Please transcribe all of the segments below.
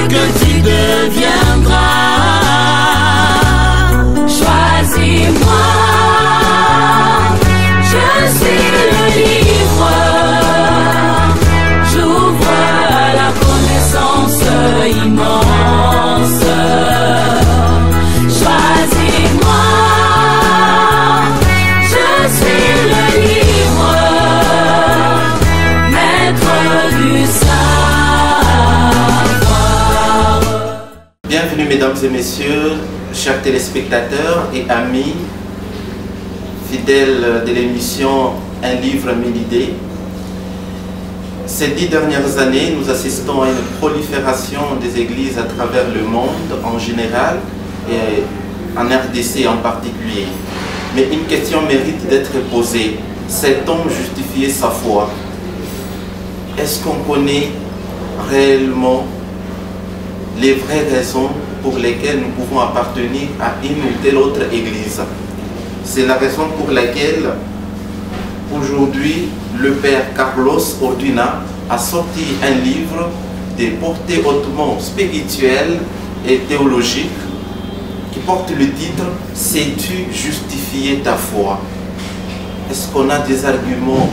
que tu deviendras. Choisis-moi, je suis le livre, j'ouvre la connaissance immense. Choisis-moi, je suis le livre, maître du savoir. Bienvenue mesdames et messieurs, chers téléspectateurs et amis, fidèles de l'émission Un livre, 1000 idées. Ces 10 dernières années, nous assistons à une prolifération des églises à travers le monde en général et en RDC en particulier. Mais une question mérite d'être posée. Sait-on justifier sa foi? Est-ce qu'on connaît réellement les vraies raisons pour lesquelles nous pouvons appartenir à une ou telle autre église? C'est la raison pour laquelle aujourd'hui le père Carlos Orduna a sorti un livre de portée hautement spirituelle et théologique qui porte le titre « Sais-tu justifier ta foi ?» Est-ce qu'on a des arguments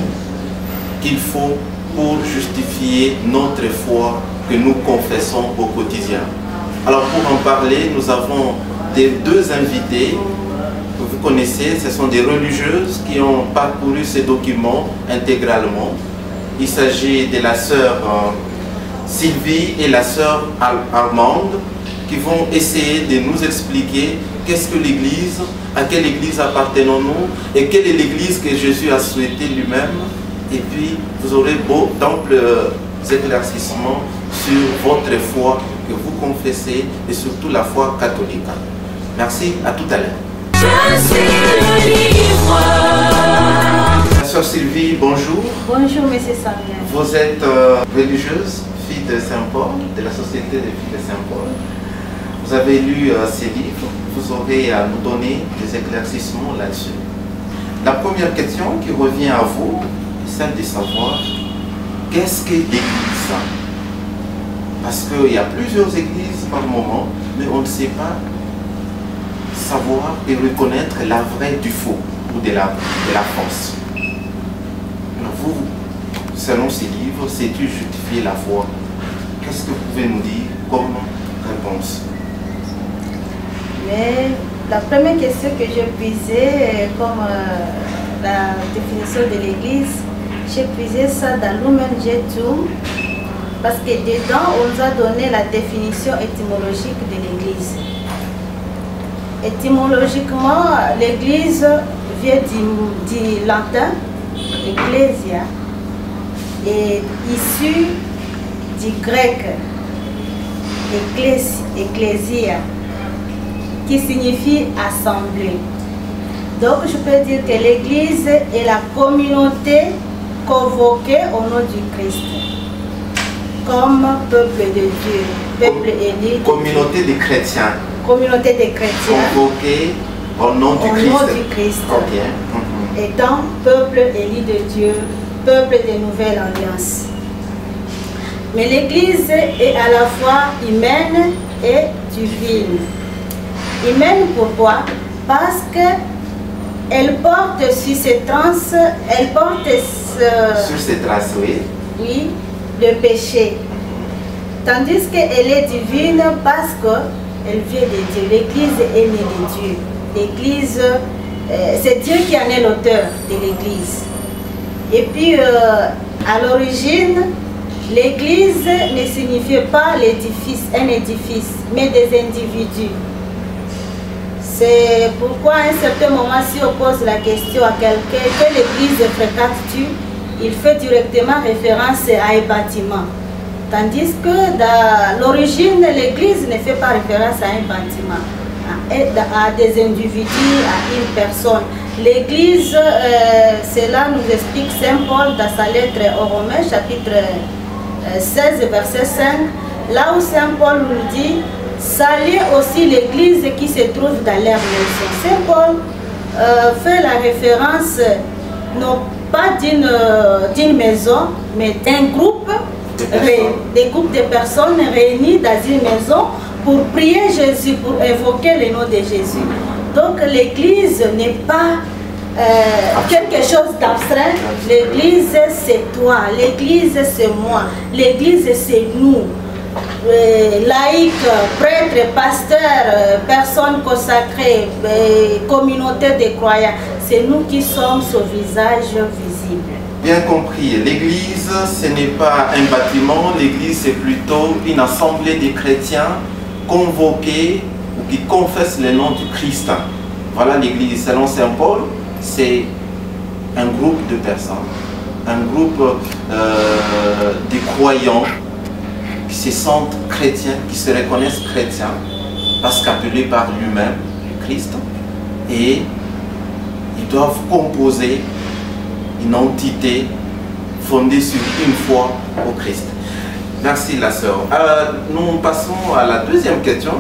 qu'il faut pour justifier notre foi que nous confessons au quotidien? Alors pour en parler, nous avons deux invités que vous connaissez. Ce sont des religieuses qui ont parcouru ces documents intégralement. Il s'agit de la sœur Sylvie et la sœur Armande qui vont essayer de nous expliquer qu'est-ce que l'Église, à quelle Église appartenons-nous et quelle est l'Église que Jésus a souhaité lui-même. Et puis vous aurez d'amples éclaircissements sur votre foi que vous confessez et surtout la foi catholique. Merci, à tout à l'heure. Je suis le livre. La sœur Sylvie, bonjour. Bonjour, monsieur Samuel. Vous êtes religieuse, fille de Saint-Paul, de la Société des filles de Saint-Paul. Vous avez lu ces livres, vous aurez à nous donner des éclaircissements là-dessus. La première question qui revient à vous est celle de savoir qu'est-ce que l'Église? Parce qu'il y a plusieurs églises par moment, mais on ne sait pas savoir et reconnaître la vraie du faux ou de la fausse. Alors vous, selon ces livres, sais-tu justifier la foi? Qu'est-ce que vous pouvez nous dire comme réponse? Mais la première question que j'ai puisée comme la définition de l'Église, j'ai puisé ça dans Lumen Gentium, parce que dedans, on nous a donné la définition étymologique de l'Église. Étymologiquement, l'Église vient du latin, ecclesia, et issue du grec, ecclesia, qui signifie assemblée. Donc, je peux dire que l'Église est la communauté convoquée au nom du Christ, comme peuple de Dieu, peuple élu. Communauté des chrétiens. Communauté des chrétiens. Convoquée au nom du Christ. Au nom du Christ. Okay. Étant peuple élu de Dieu, peuple de nouvelle alliance. Mais l'Église est à la fois humaine et divine. Humaine pourquoi? Parce que elle porte sur ses traces, elle porte sur ses traces, oui. Oui, le péché. Tandis qu'elle est divine parce qu'elle vient de Dieu. L'Église est née de Dieu. L'Église, c'est Dieu qui en est l'auteur de l'Église. Et puis, à l'origine, l'Église ne signifiait pas l'édifice, un édifice, mais des individus. C'est pourquoi à un certain moment, si on pose la question à quelqu'un, quelle église fréquentes-tu? Il fait directement référence à un bâtiment. Tandis que dans l'origine, l'église ne fait pas référence à un bâtiment, à des individus, à une personne. L'église, cela nous explique Saint Paul dans sa lettre aux Romains, chapitre 16, verset 5, là où Saint Paul nous dit saluez aussi l'église qui se trouve dans leur maison. Saint Paul fait la référence non pas d'une maison, mais d'un groupe des groupes de personnes réunies dans une maison pour prier Jésus, pour évoquer le nom de Jésus. Donc l'église n'est pas quelque chose d'abstrait. L'église c'est toi, l'église c'est moi, l'église c'est nous. Laïcs, prêtres, pasteurs, personnes consacrées, communauté de croyants, c'est nous qui sommes ce visage visible. Bien compris, l'église ce n'est pas un bâtiment, l'église c'est plutôt une assemblée de chrétiens convoqués ou qui confessent le nom du Christ. Voilà l'église, selon Saint Paul, c'est un groupe de personnes, un groupe de croyants qui se sentent chrétiens, qui se reconnaissent chrétiens, parce qu'appelés par lui-même, Christ, et ils doivent composer une entité fondée sur une foi au Christ. Merci la sœur. Nous passons à la deuxième question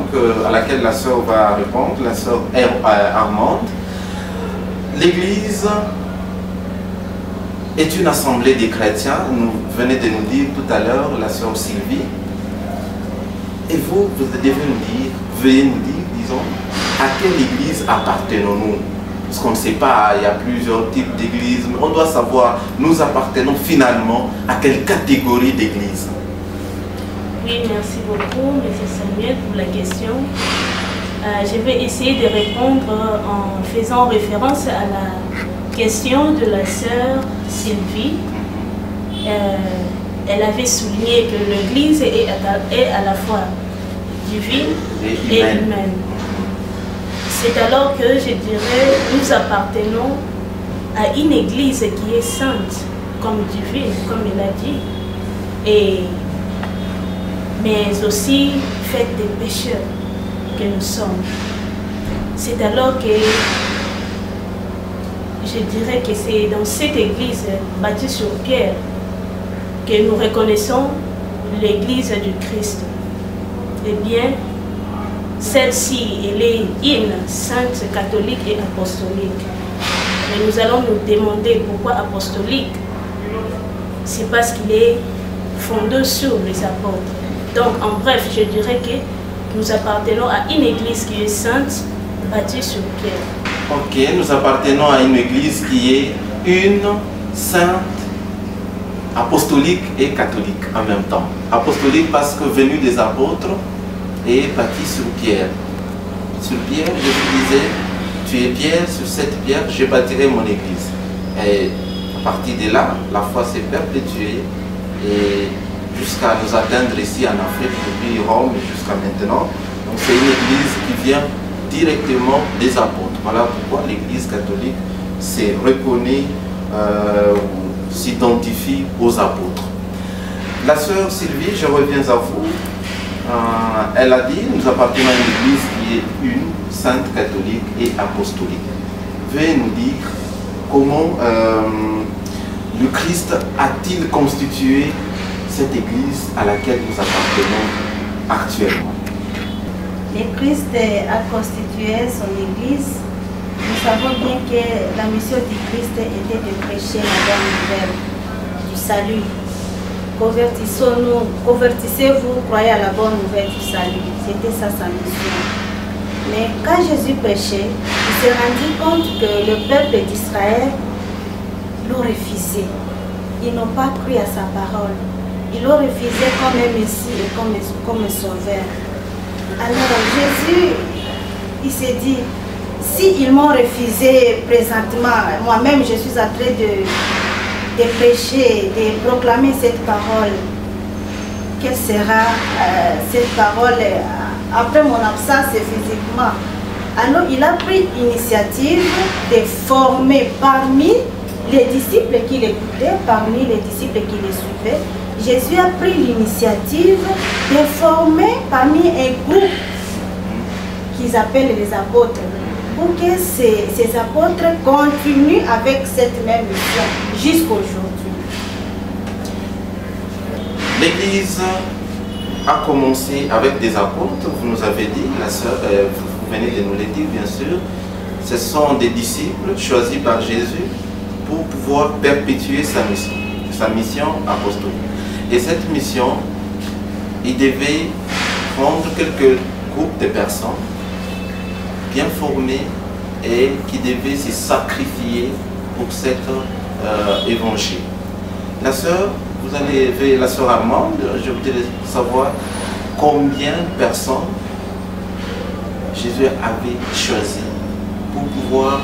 à laquelle la sœur va répondre, la sœur Armande. L'église est une assemblée des chrétiens, vous venez de nous dire tout à l'heure, la sœur Sylvie. Et vous devez nous dire, veuillez nous dire, disons, à quelle église appartenons-nous? Parce qu'on ne sait pas, il y a plusieurs types d'églises, mais on doit savoir, nous appartenons finalement à quelle catégorie d'église? Oui, merci beaucoup, M. Samuel, pour la question. Je vais essayer de répondre en faisant référence à la question de la sœur Sylvie. Elle avait souligné que l'Église est à la fois divine et humaine. C'est alors que je dirais nous appartenons à une Église qui est sainte, comme divine, comme il a dit, mais aussi faite des pécheurs que nous sommes. C'est alors que je dirais que c'est dans cette Église bâtie sur pierre que nous reconnaissons l'Église du Christ. Eh bien, celle-ci, elle est une sainte, catholique et apostolique. Mais nous allons nous demander pourquoi apostolique. C'est parce qu'il est fondé sur les apôtres. Donc, en bref, je dirais que nous appartenons à une Église qui est sainte, bâtie sur pierre. Ok, nous appartenons à une Église qui est une sainte, apostolique et catholique en même temps. Apostolique parce que venu des apôtres et bâti sur pierre. Sur pierre, je vous disais, tu es pierre, sur cette pierre, je bâtirai mon Église. Et à partir de là, la foi s'est perpétuée et jusqu'à nous atteindre ici en Afrique, depuis Rome jusqu'à maintenant. Donc c'est une Église qui vient directement des apôtres. Voilà pourquoi l'Église catholique s'est reconnue, s'identifie aux apôtres. La sœur Sylvie, je reviens à vous. Elle a dit, nous appartenons à une Église qui est une, sainte, catholique et apostolique. Veuillez nous dire comment le Christ a-t-il constitué cette Église à laquelle nous appartenons actuellement? Le Christ a constitué son Église. Nous savons bien que la mission du Christ était de prêcher la bonne nouvelle du salut. Convertissons-nous, convertissez-vous, croyez à la bonne nouvelle du salut. C'était ça sa mission. Mais quand Jésus prêchait, il s'est rendu compte que le peuple d'Israël l'ont refusé. Ils n'ont pas cru à sa parole. Ils l'ont refusé comme un Messie et comme un sauveur. Alors Jésus, il s'est dit, s'ils m'ont refusé présentement, moi-même je suis en train de prêcher, de proclamer cette parole, quelle sera cette parole après mon absence physiquement? Alors il a pris l'initiative de former parmi les disciples qui l'écoutaient, parmi les disciples qui les suivaient. Jésus a pris l'initiative de former parmi un groupe qu'ils appellent les apôtres, pour que ces apôtres continuent avec cette même mission jusqu'à aujourd'hui. L'Église a commencé avec des apôtres, vous nous avez dit, la sœur, vous venez de nous le dire bien sûr, ce sont des disciples choisis par Jésus pour pouvoir perpétuer sa mission apostolique. Et cette mission, il devait prendre quelques groupes de personnes bien formées et qui devaient se sacrifier pour cet évangile. La sœur, vous avez la sœur Armande, je voudrais savoir combien de personnes Jésus avait choisi pour pouvoir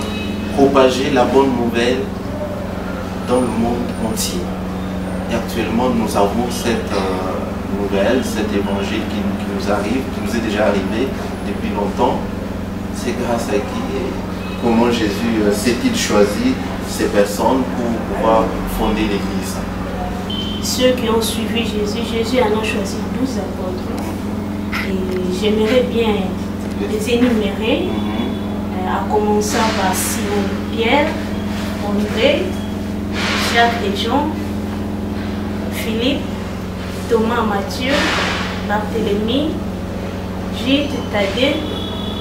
propager la bonne nouvelle dans le monde entier. Et actuellement, nous avons cette nouvelle, cet évangile qui nous arrive, qui nous est déjà arrivé depuis longtemps. C'est grâce à qui et comment Jésus s'est-il choisi ces personnes pour pouvoir fonder l'Église. Ceux qui ont suivi Jésus en a choisi 12 apôtres. Et j'aimerais bien les énumérer, en commençant par Simon Pierre, André, Jacques et Jean, Philippe, Thomas, Matthieu, Barthélemy, Jude, Thaddée,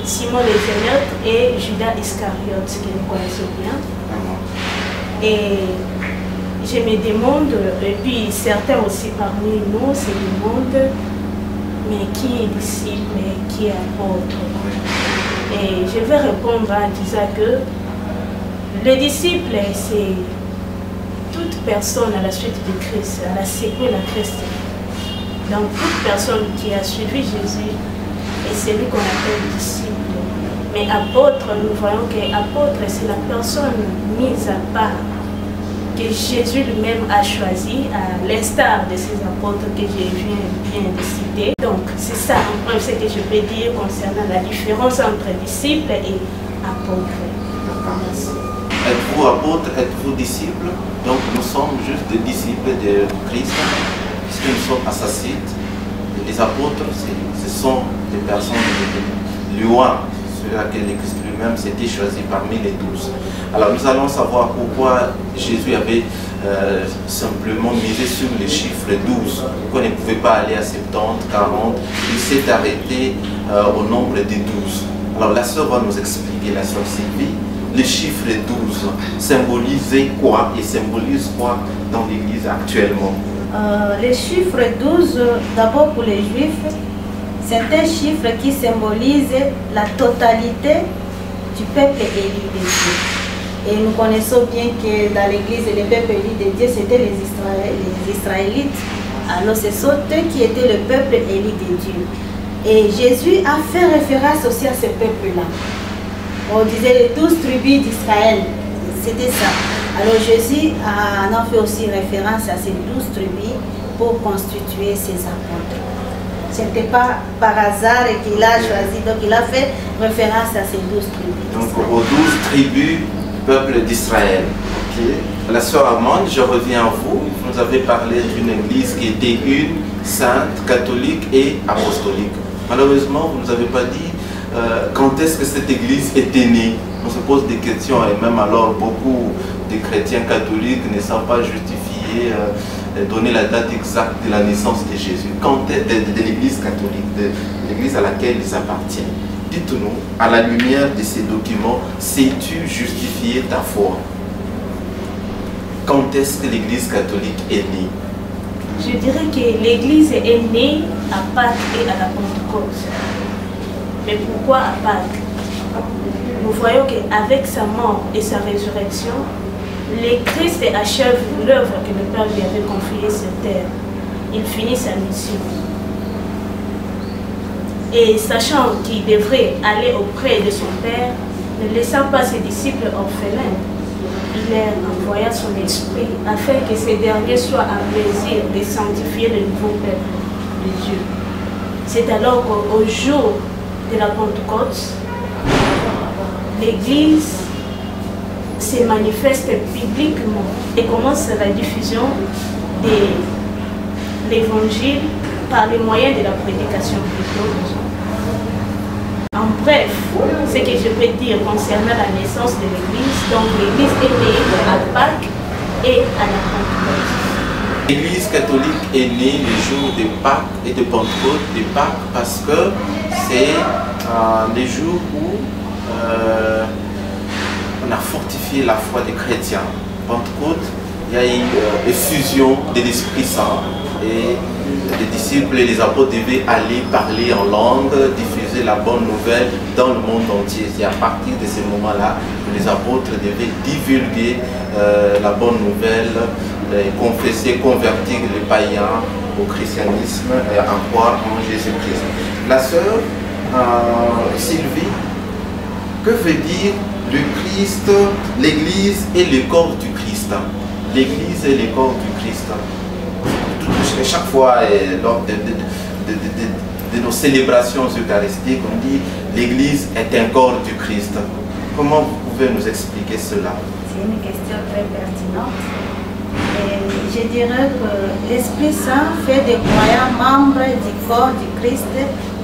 Simon le Zélote et Judas Iscariote, que nous connaissons bien. Et je me demande, et puis certains aussi parmi nous se demandent, mais qui est disciple et qui est apôtre? Et je vais répondre en disant que le disciple, c'est toute personne à la suite de Christ, à la séquelle à Christ. Donc toute personne qui a suivi Jésus est celui qu'on appelle disciple. Mais apôtre, nous voyons qu'apôtre, c'est la personne mise à part, que Jésus lui-même a choisi, à l'instar de ces apôtres que je viens de citer. Donc c'est ça en bref ce que je peux dire concernant la différence entre disciple et apôtre. Merci. Êtes-vous apôtre, êtes-vous disciple? Donc nous sommes juste des disciples de Christ, puisque nous sommes assassins. Les apôtres, ce sont des personnes loin, ceux à qui le Christ lui-même s'était choisi parmi les 12. Alors nous allons savoir pourquoi Jésus avait simplement misé sur le chiffre 12, pourquoi il ne pouvait pas aller à 70, 40, il s'est arrêté au nombre de 12. Alors la sœur va nous expliquer, la sœur Sylvie, le chiffre 12 symbolisait quoi et symbolise quoi dans l'Église actuellement? Le chiffre 12, d'abord pour les Juifs, c'est un chiffre qui symbolise la totalité du peuple élu de Dieu. Et nous connaissons bien que dans l'Église, le peuple élu de Dieu, c'était les Israélites. Alors ce sont eux qui étaient le peuple élu de Dieu. Et Jésus a fait référence aussi à ce peuple-là. On disait les 12 tribus d'Israël, c'était ça. Alors Jésus en a fait aussi référence à ces 12 tribus pour constituer ses apôtres. Ce n'était pas par hasard qu'il a choisi, donc il a fait référence à ces 12 tribus. Donc aux 12 tribus du peuple d'Israël. Okay. La sœur Armande, je reviens à vous. Vous nous avez parlé d'une église qui était une, sainte, catholique et apostolique. Malheureusement, vous ne nous avez pas dit quand est-ce que cette église était née. On se pose des questions et même alors beaucoup de chrétiens catholiques ne savent pas justifier, donner la date exacte de la naissance de Jésus. Quand est de l'église catholique, de l'église à laquelle ils appartiennent. Dites-nous, à la lumière de ces documents, sais-tu justifier ta foi? Quand est-ce que l'église catholique est née? Je dirais que l'église est née à Pâques et à la Pentecôte. Mais pourquoi à Pâques? Nous voyons qu'avec sa mort et sa résurrection, le Christ achève l'œuvre que le Père lui avait confiée sur terre. Il finit sa mission. Et sachant qu'il devrait aller auprès de son Père, ne laissant pas ses disciples orphelins, il leur envoya son esprit afin que ces derniers soient à plaisir de sanctifier le nouveau peuple de Dieu. C'est alors qu'au jour de la Pentecôte, l'Église se manifeste publiquement et commence la diffusion de l'Évangile par les moyens de la prédication plutôt. En bref, ce que je peux dire concernant la naissance de l'Église, donc l'Église est née à Pâques et à la Pentecôte. L'Église catholique est née le jour de Pâques et de Pentecôte, de Pâques parce que c'est les jours où on a fortifié la foi des chrétiens. Pentecôte, il y a une effusion de l'Esprit Saint et les disciples et les apôtres devaient aller parler en langue, diffuser la bonne nouvelle dans le monde entier. C'est à partir de ce moment-là que les apôtres devaient divulguer la bonne nouvelle, confesser, convertir les païens au christianisme et à croire en Jésus-Christ. La sœur Sylvie, que veut dire le Christ, l'Église et le corps du Christ? L'Église et le corps du Christ. Chaque fois, lors de nos célébrations eucharistiques, on dit l'Église est un corps du Christ. Comment vous pouvez nous expliquer cela? C'est une question très pertinente. Et je dirais que l'Esprit Saint fait des croyants membres du corps du Christ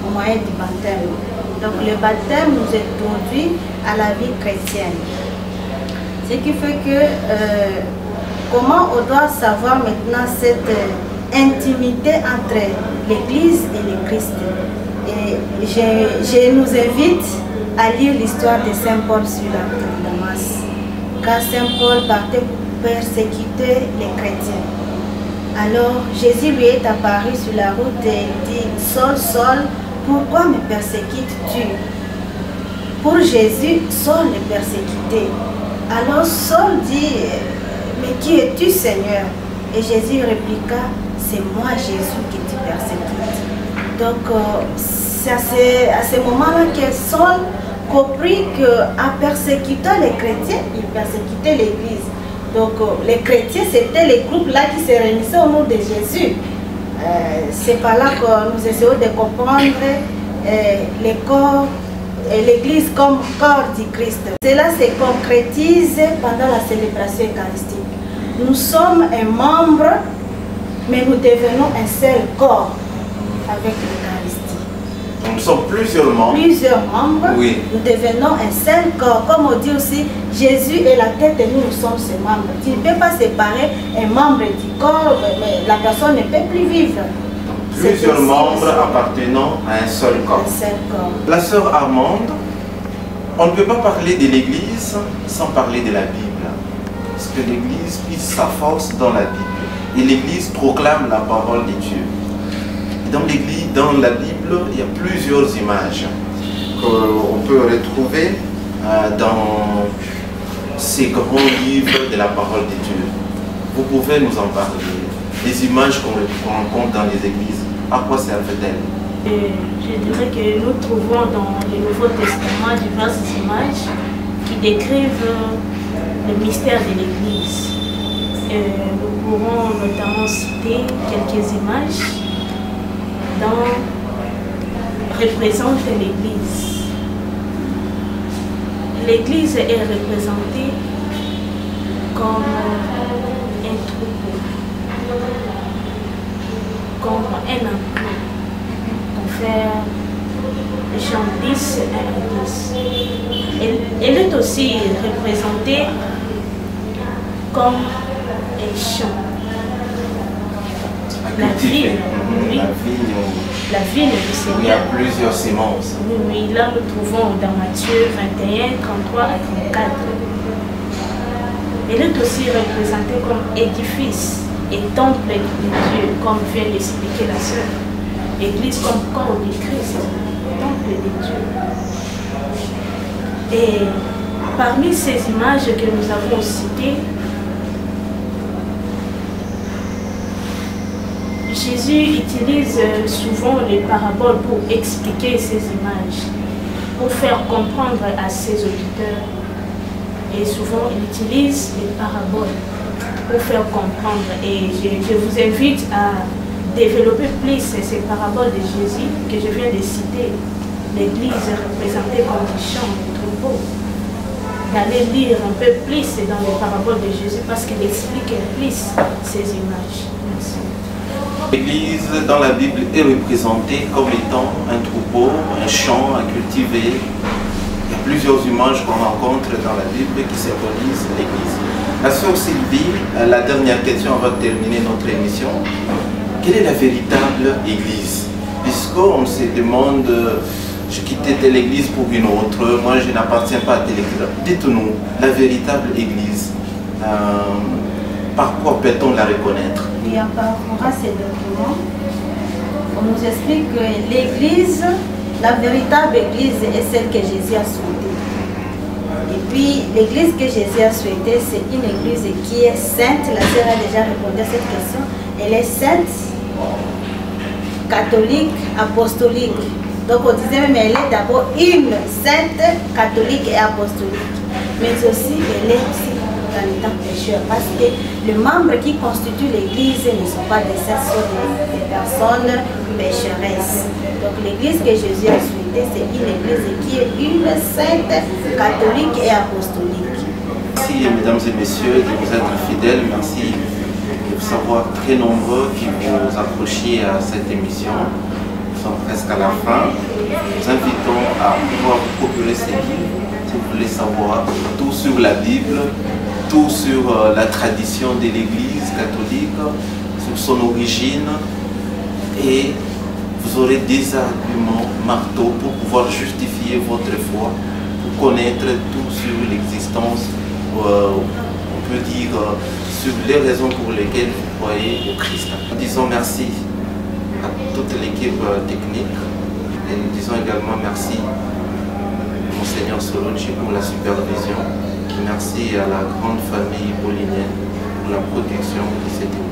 au moyen du baptême. Donc le baptême nous introduit à la vie chrétienne. Ce qui fait que comment on doit savoir maintenant cette intimité entre l'Église et le Christ. Et je nous invite à lire l'histoire de Saint Paul sur la route de Damas. Quand Saint Paul partait pour persécuter les chrétiens. Alors Jésus lui est apparu sur la route et dit: Saul, Saul, pourquoi me persécutes-tu? Pour Jésus, Saul est persécuté. Alors Saul dit: mais qui es-tu, Seigneur? Et Jésus répliqua: c'est moi, Jésus, qui te persécute. Donc c'est à ce moment-là que Saul comprit qu'en persécutant les chrétiens, il persécutait l'Église. Donc les chrétiens, c'était les groupes-là qui se réunissaient au nom de Jésus. C'est par là que nous essayons de comprendre les corps et l'Église comme corps du Christ. Cela se concrétise pendant la célébration eucharistique. Nous sommes un membre, mais nous devenons un seul corps avec l'Eucharistie. Nous sommes plusieurs membres. Plusieurs membres, oui. Nous devenons un seul corps. Comme on dit aussi, Jésus est la tête et nous sommes ses membres. Tu ne peux pas séparer un membre du corps, mais la personne ne peut plus vivre. Plusieurs membres appartenant à un seul corps. Un seul corps. La sœur Armande, on ne peut pas parler de l'Église sans parler de la Bible. Parce que l'Église puise sa force dans la Bible. Et l'Église proclame la parole de Dieu. Et dans l'Église, dans la Bible, il y a plusieurs images qu'on peut retrouver dans ces grands livres de la parole de Dieu. Vous pouvez nous en parler. Les images qu'on rencontre dans les églises, à quoi servent-elles? Je dirais que nous trouvons dans le Nouveau Testament diverses images qui décrivent le mystère de l'Église. Nous pourrons notamment citer quelques images représentent l'Église. L'Église est représentée comme un troupeau, comme un enclos pour faire Jean 10, 1 à 10. Elle est aussi représentée comme un champ. La vigne, oui. La vigne du Seigneur. Il y a plusieurs semences. Oui, là nous trouvons dans Matthieu 21, 33 à 34. Elle est aussi représentée comme édifice et temple de Dieu, comme vient l'expliquer la sœur. Église comme corps de Christ, temple de Dieu. Et parmi ces images que nous avons citées, Jésus utilise souvent les paraboles pour expliquer ces images, pour faire comprendre à ses auditeurs. Et souvent, il utilise les paraboles pour faire comprendre. Et je vous invite à développer plus ces paraboles de Jésus que je viens de citer. L'Église est représentée comme des champs, des troupeaux. D'aller lire un peu plus dans les paraboles de Jésus parce qu'il explique plus ces images. Merci. L'Église dans la Bible est représentée comme étant un troupeau, un champ à cultiver. Il y a plusieurs images qu'on rencontre dans la Bible qui symbolisent l'Église. La sœur Sylvie, la dernière question avant de terminer notre émission. Quelle est la véritable Église? Puisqu'on se demande, je quittais telle Église pour une autre, moi je n'appartiens pas à telle Église. Dites-nous, la véritable Église, par quoi peut-on la reconnaître? Oui, en parcourant ces documents, on nous explique que l'Église, la véritable Église est celle que Jésus a souhaitée. Et puis, l'Église que Jésus a souhaitée, c'est une Église qui est sainte. La sœur a déjà répondu à cette question. Elle est sainte, catholique, apostolique. Donc, on disait même elle est d'abord une sainte, catholique et apostolique. Mais aussi, elle est aussi dans les temps pécheurs. Parce que les membres qui constituent l'Église ne sont pas des saints, ce sont des personnes pécheresses. Donc, l'Église que Jésus a souhaitée, c'est une Église qui est une sainte, catholique et apostolique. Merci, mesdames et messieurs, de vous être fidèles. Merci de vous savoir très nombreux qui vous accrochiez à cette émission. Nous sommes presque à la fin. Nous vous invitons à pouvoir vous procurer ces livres si vous voulez savoir tout sur la Bible, tout sur la tradition de l'Église catholique, sur son origine, et vous aurez des arguments marteaux pour pouvoir justifier votre foi, pour connaître tout sur l'existence, on peut dire sur les raisons pour lesquelles vous croyez au Christ. Nous disons merci à toute l'équipe technique et nous disons également merci à Monseigneur Solonji pour la supervision. Merci à la grande famille paulinienne pour la protection de cette émission.